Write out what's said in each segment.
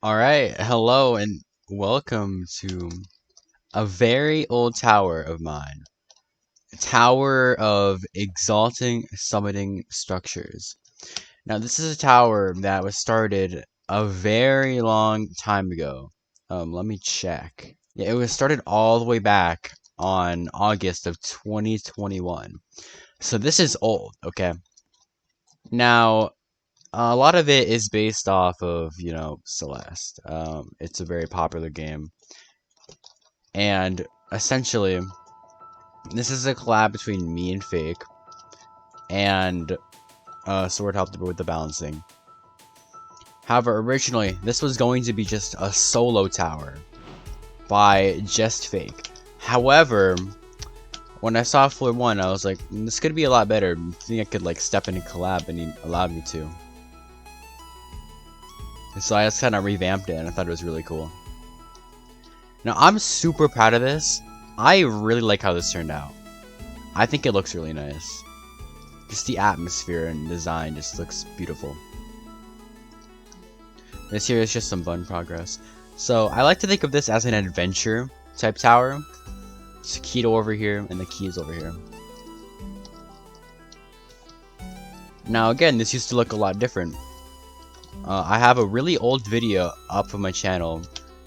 Alright, hello and welcome to a very old tower of mine. Tower of Exalting Summiting Structures. Now, this is a tower that was started a very long time ago. Let me check. Yeah, it was started all the way back on August of 2021. So this is old, okay? Now, a lot of it is based off of, Celeste. It's a very popular game. And essentially, this is a collab between me and Fake, and Sword helped with the balancing. However, originally, this was going to be just a solo tower by just Fake. However, when I saw floor 1, I was like, this could be a lot better. I think I could like step in and collab, and he allowed me to. And so I just kind of revamped it, and I thought it was really cool. Now, I'm super proud of this. I really like how this turned out. I think it looks really nice. Just the atmosphere and design just looks beautiful. This here is just some fun progress. So, I like to think of this as an adventure type tower. It's a Keto over here, and the keys over here. Now, again, this used to look a lot different. I have a really old video up on my channel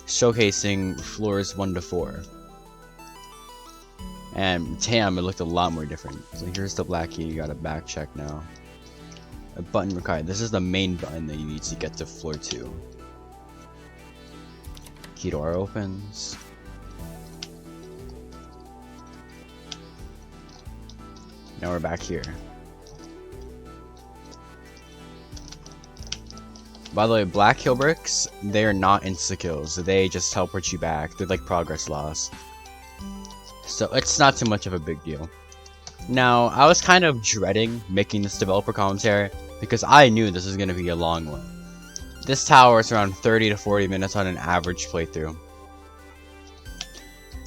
showcasing floors 1 to 4. And damn, it looked a lot more different. So here's the black key, you gotta back check now. A button required. This is the main button that you need to get to floor 2. Key door opens. Now we're back here. By the way, black kill bricks, they are not insta-kills. They just teleport you back. They're like progress loss. So it's not too much of a big deal. Now, I was kind of dreading making this developer commentary because I knew this was going to be a long one. This tower is around 30 to 40 minutes on an average playthrough.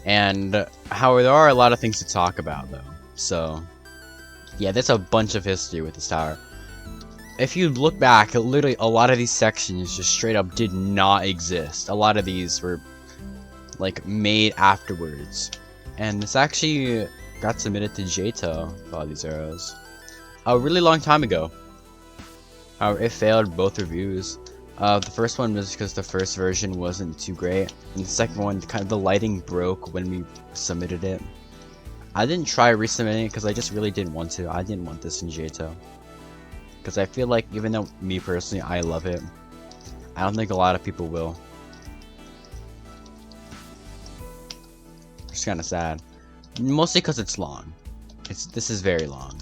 And, however, there are a lot of things to talk about though. So, yeah, there's a bunch of history with this tower. If you look back, literally a lot of these sections just straight up did not exist. A lot of these were like made afterwards. And this actually got submitted to JTO, all these arrows, a really long time ago. However, it failed both reviews. The first one was because the first version wasn't too great, and the second one, kind of the lighting broke when we submitted it. I didn't try resubmitting it because I just really didn't want to. I didn't want this in JTO. Because I feel like, even though me personally, I love it, I don't think a lot of people will. It's kind of sad. Mostly because it's long. This is very long.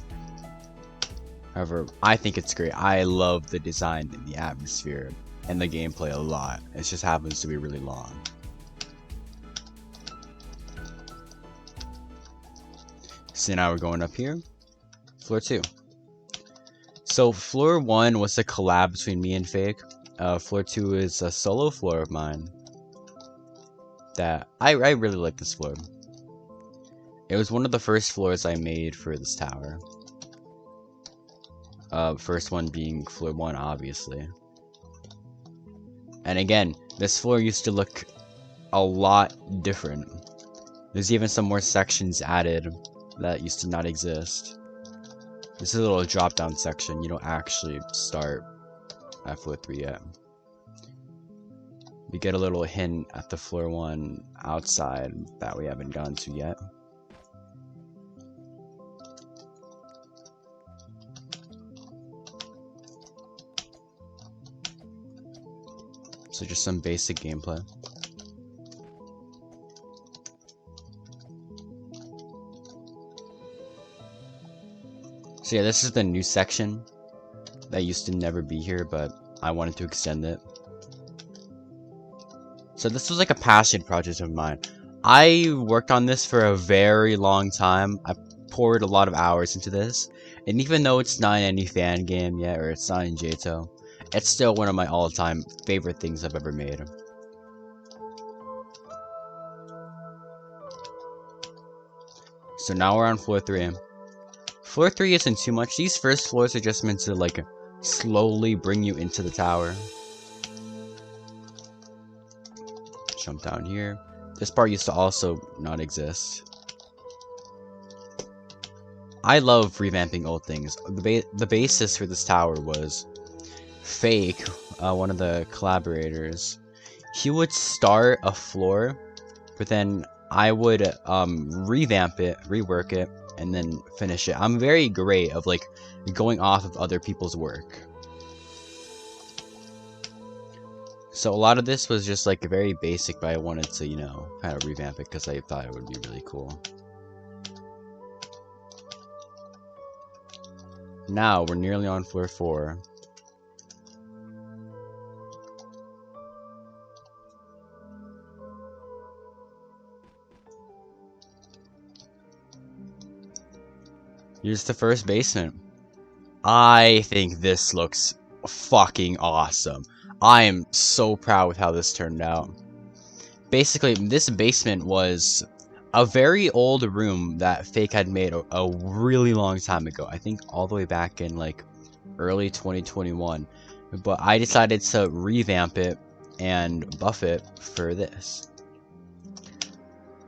However, I think it's great. I love the design and the atmosphere and the gameplay a lot. It just happens to be really long. So now we're going up here. Floor 2. So floor 1 was a collab between me and Fake. Floor 2 is a solo floor of mine. That I really like this floor. It was one of the first floors I made for this tower. First one being floor 1, obviously. And again, this floor used to look a lot different. There's even some more sections added that used to not exist. This is a little drop down section. You don't actually start at floor 3 yet. We get a little hint at the floor 1 outside that we haven't gone to yet. So just some basic gameplay. So yeah, this is the new section that used to never be here, but I wanted to extend it. So this was like a passion project of mine. I worked on this for a very long time. I poured a lot of hours into this, and even though it's not in any fan game yet, or it's not in JTO, it's still one of my all-time favorite things I've ever made. So now we're on floor 3. Floor 3 isn't too much. These first floors are just meant to like slowly bring you into the tower. jump down here. This part used to also not exist. I love revamping old things. The basis for this tower was Fake, one of the collaborators. He would start a floor, but then I would revamp it, rework it, and then finish it. I'm very great of like going off of other people's work. So a lot of this was just like very basic, but I wanted to, you know, kind of revamp it because I thought it would be really cool. Now we're nearly on floor 4. Here's the first basement. I think this looks fucking awesome. I am so proud with how this turned out. Basically, this basement was a very old room that Fake had made a really long time ago. I think all the way back in like early 2021. But I decided to revamp it and buff it for this.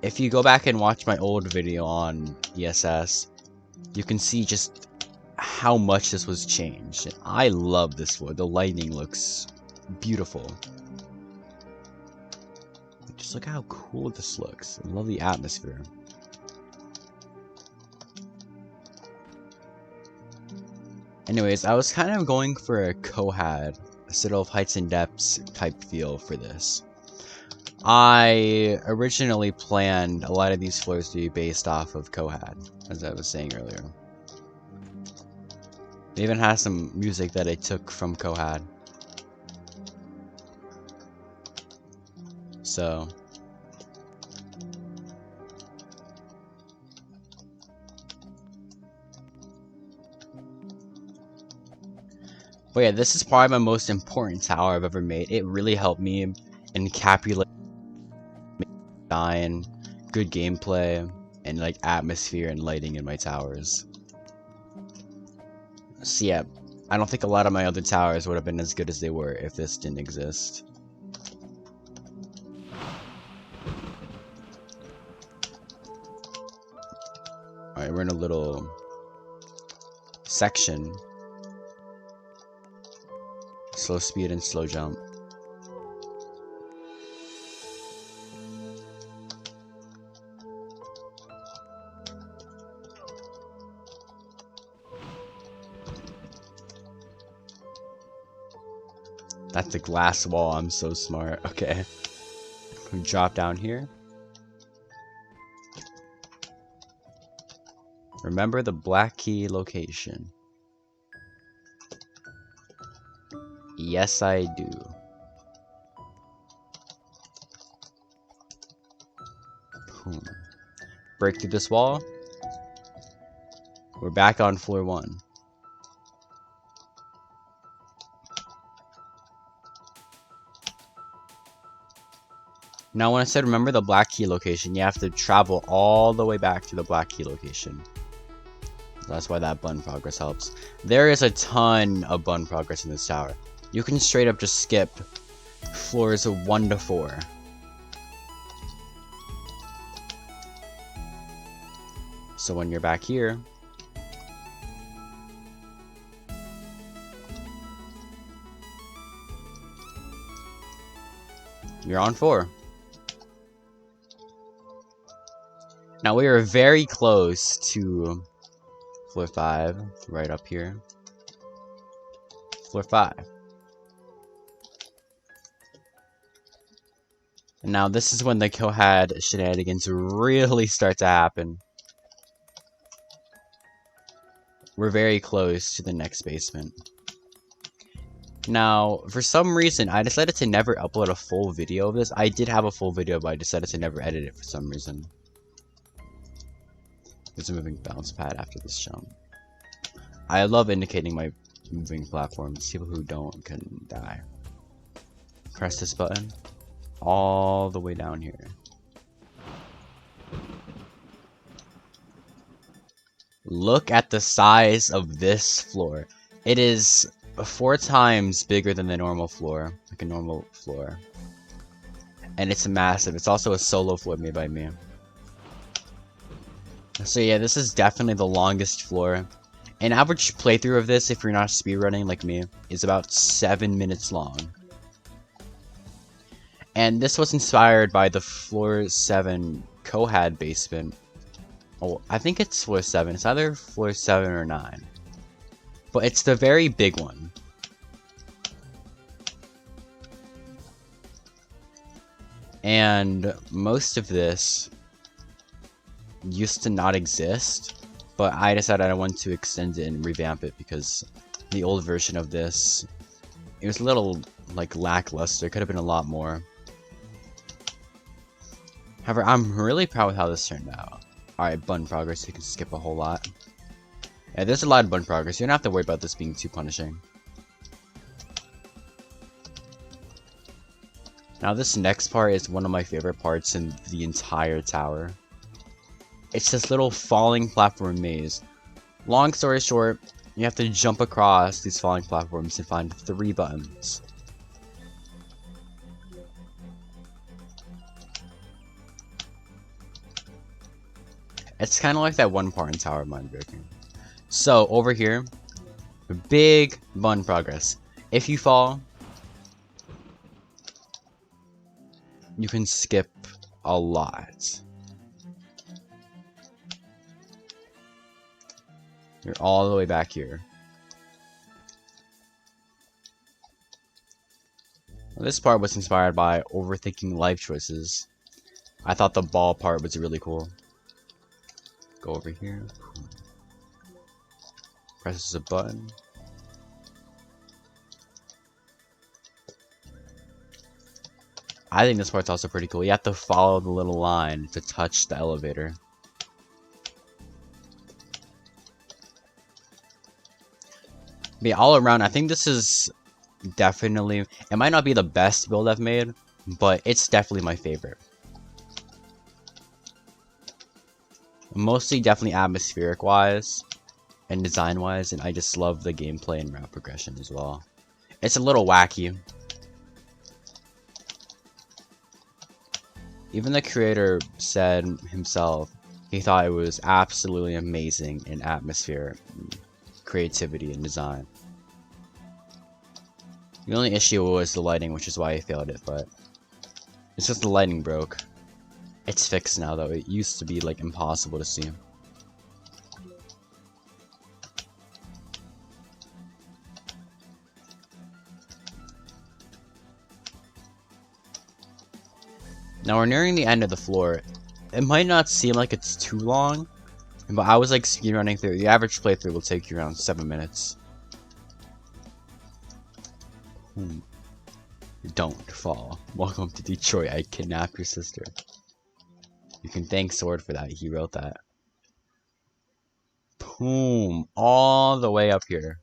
If you go back and watch my old video on ESS, you can see just how much this was changed. I love this floor. The lighting looks beautiful. Just look how cool this looks. I love the atmosphere. Anyways, I was kind of going for a Cohad, a Citadel of Heights and Depths type feel for this. I originally planned a lot of these floors to be based off of Cohad, as I was saying earlier. It even has some music that I took from Cohad. So but yeah, this is probably my most important tower I've ever made. It really helped me encapsulate design, good gameplay, and like atmosphere and lighting in my towers. So yeah, I don't think a lot of my other towers would have been as good as they were if this didn't exist. Alright, we're in a little section. Slow speed and slow jump. That's a glass wall, I'm so smart. Okay. We drop down here. Remember the black key location. Yes, I do. Boom. Break through this wall. We're back on floor 1. Now when I said remember the black key location, you have to travel all the way back to the black key location. That's why that button progress helps. There is a ton of button progress in this tower. You can straight up just skip floors 1 to 4. So when you're back here, you're on 4. Now we are very close to floor 5, right up here. Floor 5. And now this is when the Cohad shenanigans really start to happen. We're very close to the next basement. Now, for some reason, I decided to never upload a full video of this. I did have a full video, but I decided to never edit it for some reason. There's a moving bounce pad after this jump. I love indicating my moving platforms. People who don't can die. Press this button all the way down here. Look at the size of this floor. It is 4 times bigger than the normal floor, like a normal floor. and it's massive. It's also a solo floor made by me. So yeah, this is definitely the longest floor. An average playthrough of this, if you're not speedrunning like me, is about 7 minutes long. And this was inspired by the floor 7 Kohad basement. Oh, I think it's floor 7. It's either floor 7 or 9. But it's the very big one. And most of this used to not exist, but I decided I wanted to extend it and revamp it because the old version of this, it was a little like lackluster. It could have been a lot more. However, I'm really proud with how this turned out. Alright, button progress, you can skip a whole lot. Yeah, there's a lot of button progress. You don't have to worry about this being too punishing. Now this next part is one of my favorite parts in the entire tower. It's this little falling platform maze. Long story short, you have to jump across these falling platforms and find 3 buttons. It's kind of like that one part in Tower of Mind Breaking. So, over here, big button progress. If you fall, you can skip a lot. You're all the way back here. Well, this part was inspired by overthinking life choices. I thought the ball part was really cool. Go over here. Presses a button. I think this part's also pretty cool. You have to follow the little line to touch the elevator. But yeah, all around, I think this is definitely... It might not be the best build I've made, but it's definitely my favorite. Mostly definitely atmospheric-wise and design-wise, and I just love the gameplay and route progression as well. It's a little wacky. Even the creator said himself he thought it was absolutely amazing in atmosphere, creativity, and design. The only issue was the lighting, which is why I failed it, but it's just the lighting broke. It's fixed now though. It used to be like impossible to see. Now we're nearing the end of the floor. It might not seem like it's too long, but I was like speedrunning through. The average playthrough will take you around 7 minutes. Don't fall. Welcome to Detroit. I kidnapped your sister. You can thank Sword for that. He wrote that. Boom. All the way up here.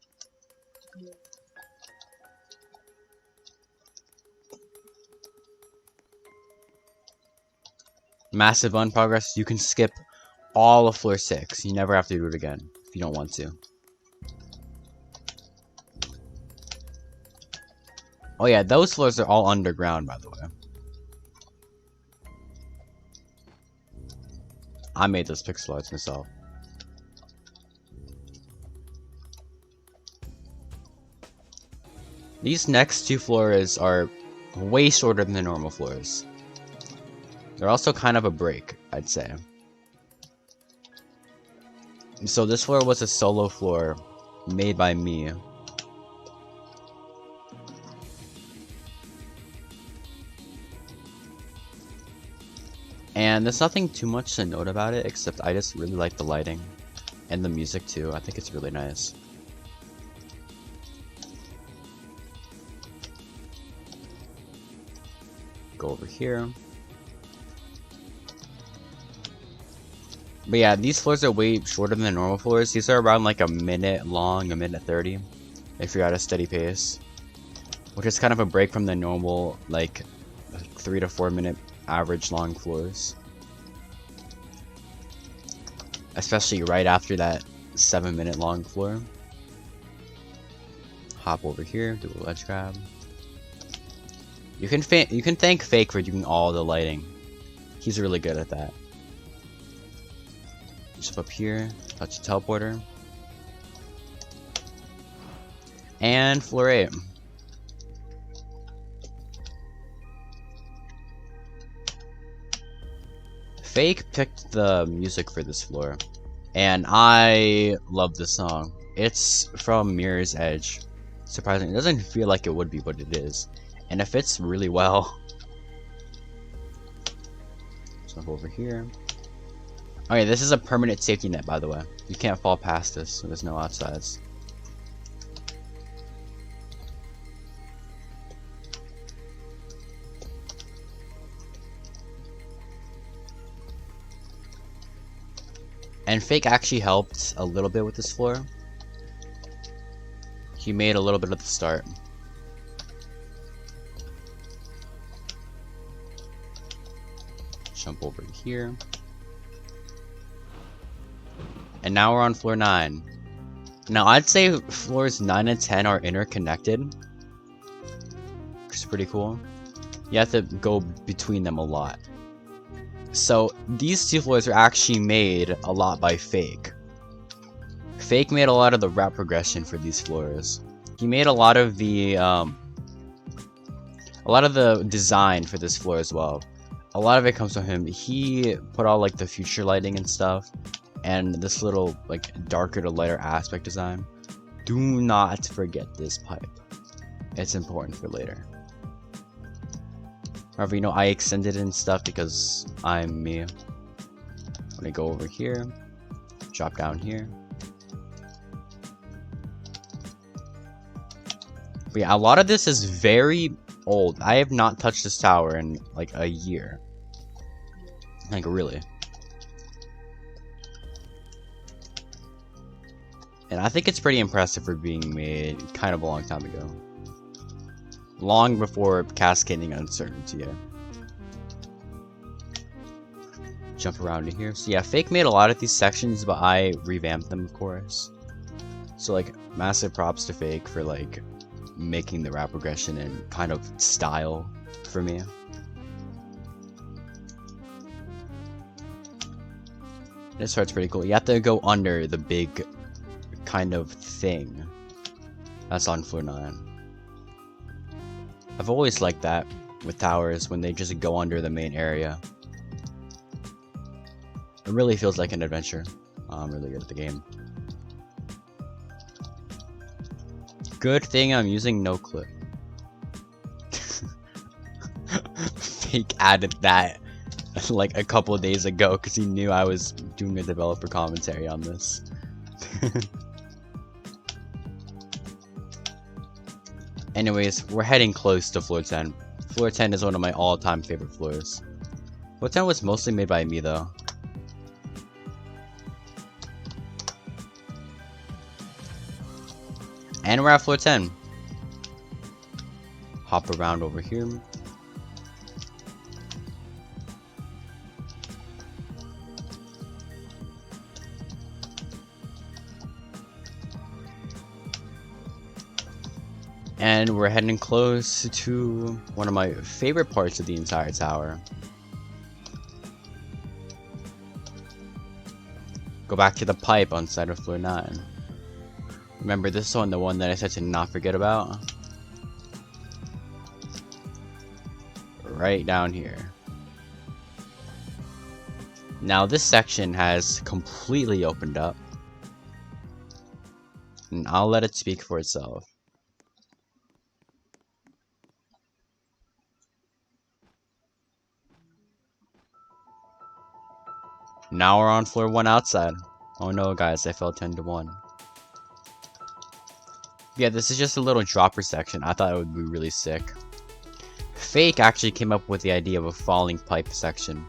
Massive button progress. You can skip all of floor 6. You never have to do it again if you don't want to. Oh yeah, those floors are all underground, by the way. I made those pixel arts myself. These next 2 floors are way shorter than the normal floors. They're also kind of a break, I'd say. So this floor was a solo floor made by me. And there's nothing too much to note about it, except I just really like the lighting. And the music too, I think it's really nice. Go over here. But yeah, these floors are way shorter than the normal floors. These are around like a minute long, a minute 30, if you're at a steady pace. Which is kind of a break from the normal, like 3 to 4 minute average long floors. Especially right after that 7 minute long floor. Hop over here, do a ledge grab. You can thank Fake for doing all the lighting. He's really good at that. Jump up here, touch the teleporter. And floor 8. Fake picked the music for this floor, and I love this song. It's from Mirror's Edge. Surprisingly, it doesn't feel like it would be, but it is. And it fits really well. Jump over here. Okay, this is a permanent safety net, by the way. You can't fall past this, so there's no outsides. And Fake actually helped a little bit with this floor. He made a little bit at the start. Jump over here. And now we're on floor 9. Now I'd say floors 9 and 10 are interconnected. It's pretty cool. You have to go between them a lot. So these two floors are actually made a lot by Fake. Fake made a lot of the route progression for these floors. He made a lot of the design for this floor as well. A lot of it comes from him. He put all like the future lighting and stuff, and this little like darker to lighter aspect design. Do not forget this pipe. It's important for later. However, you know, I extended it and stuff because I'm me. I'm gonna go over here, drop down here. But yeah, a lot of this is very old. I have not touched this tower in like a year. Like, really. And I think it's pretty impressive for being made kind of a long time ago. Long before cascading uncertainty. Jump around to here. So yeah, Fake made a lot of these sections, but I revamped them, of course. So like, massive props to Fake for like making the route progression and kind of style for me. This part's pretty cool. You have to go under the big kind of thing that's on floor 9. I've always liked that with towers when they just go under the main area. It really feels like an adventure. I'm really good at the game. Good thing I'm using no clip. Fake added that like a couple of days ago because he knew I was doing a developer commentary on this. Anyways, we're heading close to floor 10. Floor 10 is one of my all-time favorite floors. Floor 10 was mostly made by me though. And we're at floor 10. Hop around over here. And we're heading close to one of my favorite parts of the entire tower. Go back to the pipe on side of floor 9. Remember this one, the one that I said to not forget about? Right down here. Now this section has completely opened up. And I'll let it speak for itself. Now we're on floor 1 outside. Oh no guys, I fell 10 to 1. Yeah, this is just a little dropper section. I thought it would be really sick. Fake actually came up with the idea of a falling pipe section.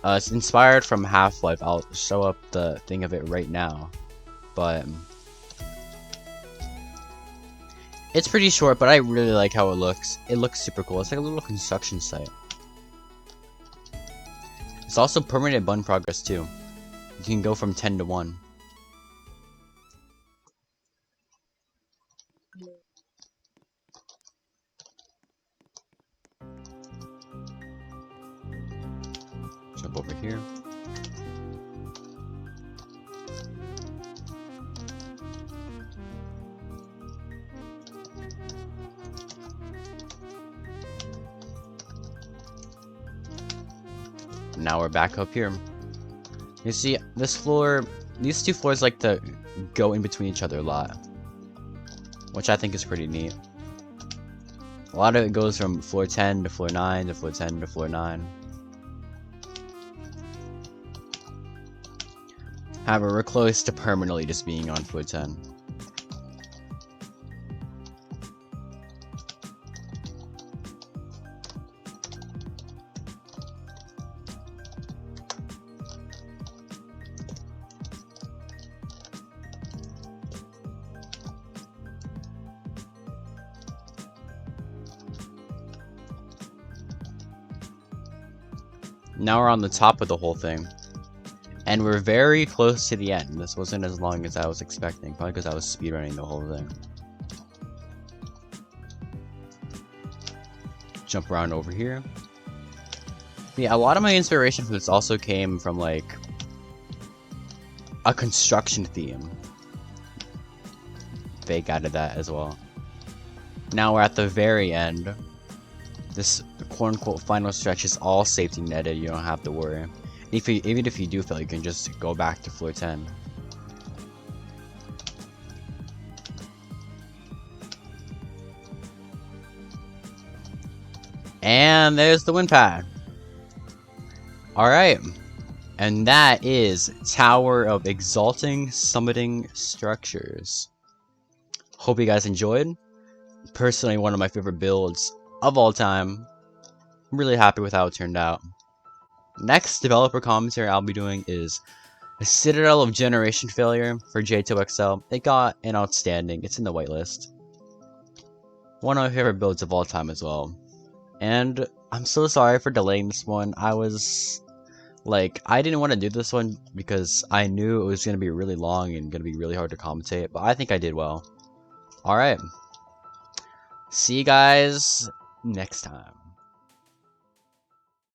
It's inspired from Half-Life. I'll show up the thing of it right now. But it's pretty short, but I really like how it looks. It looks super cool. It's like a little construction site. It's also permanent button progress too. You can go from 10 to 1. Jump over here. Now we're back up here. You see, this floor, these two floors like to go in between each other a lot, which I think is pretty neat. A lot of it goes from floor 10 to floor 9 to floor 10 to floor 9. However, we're close to permanently just being on floor 10. Now we're on the top of the whole thing. And we're very close to the end. This wasn't as long as I was expecting, probably because I was speedrunning the whole thing. Jump around over here. Yeah, a lot of my inspiration for this also came from like a construction theme. Fake added that as well. Now we're at the very end. This quote-unquote final stretch is all safety netted, you don't have to worry. Even if you do fail, you can just go back to floor 10. And there's the wind pad. Alright. And that is Tower of Exalting Summiting Structures. Hope you guys enjoyed. Personally, one of my favorite builds of all time. I'm really happy with how it turned out. Next developer commentary I'll be doing is a Citadel of Generation Failure for J2XL. It got an outstanding. It's in the whitelist. One of my favorite builds of all time as well. And I'm so sorry for delaying this one. I didn't want to do this one because I knew it was going to be really long and going to be really hard to commentate. But I think I did well. Alright. See you guys next time.